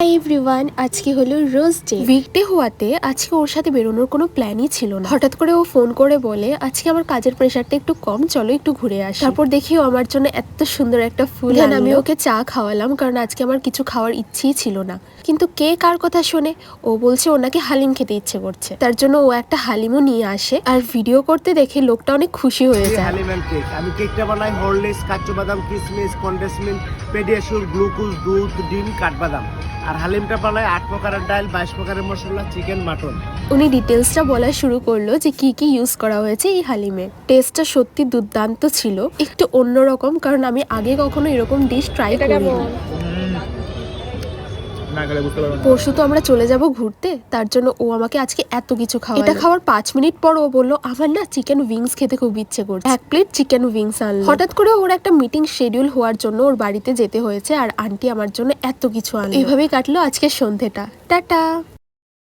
Hi everyone, আজকে হলো rose day. Weekday হওয়াতে আজকে ওর সাথে বেরোনোর কোনো প্ল্যানই ছিল না। হঠাৎ করে ও ফোন করে বলে আজকে আমার কাজের প্রেশারটা একটু কম, চলো একটু ঘুরে আসি। তারপর দেখি ও আমার জন্য এত সুন্দর একটা ফুল আনলো। আমি ওকে চা খাওয়ালাম কারণ আজকে আমার কিছু খাওয়ার ইচ্ছেই ছিল না। কিন্তু কে কার কথা শোনে? ও বলছে ও নাকি হালিম খেতে ইচ্ছে করছে, তার জন্য ও একটা হালিমও নিয়ে আসে আর ভিডিও করতে দেখে লোকটা অনেক খুশি হয়ে যায়। হালিম এন্ড কেক আমি কেকটা বানাই হরলিক্স, কাজু বাদাম, কিশমিশ, কনডেন্স মিল্ক, পেডিয়াশিওর, গ্লুকোজ, দুধ, ডিম, কাঠবাদাম। আর হালিমটা বানাই 8 প্রকারের ডাল, 22 প্রকারের মশলা, চিকেন, মাটন। উনি ডিটেলসটা বলা শুরু করলো যে কি কি ইউজ করা হয়েছে এই হালিমে। টেস্টটা সত্যি দুর্দান্ত ছিল, একটু অন্যরকম কারণ আমি আগে কখনো এরকম ডিশ ট্রাই করিনি। পরশু তো আমরা চলে যাব ঘুরতে, তার জন্য ও আমাকে আজকে এত কিছু খাওয়ালো। এটা খাওয়ার 5 মিনিট পর ও বললো আমার না চিকেন উইংস খেতে খুব ইচ্ছে করছে। 1 প্লেট চিকেন উইংস আনলো। হঠাৎ করে ওর একটা মিটিং শিডিউল হওয়ার জন্য ওর বাড়িতে যেতে হয়েছে আর আন্টি আমার জন্য এত কিছু আনলো। এইভাবেই কাটলো আজকের সন্ধ্যেটা। টাটা।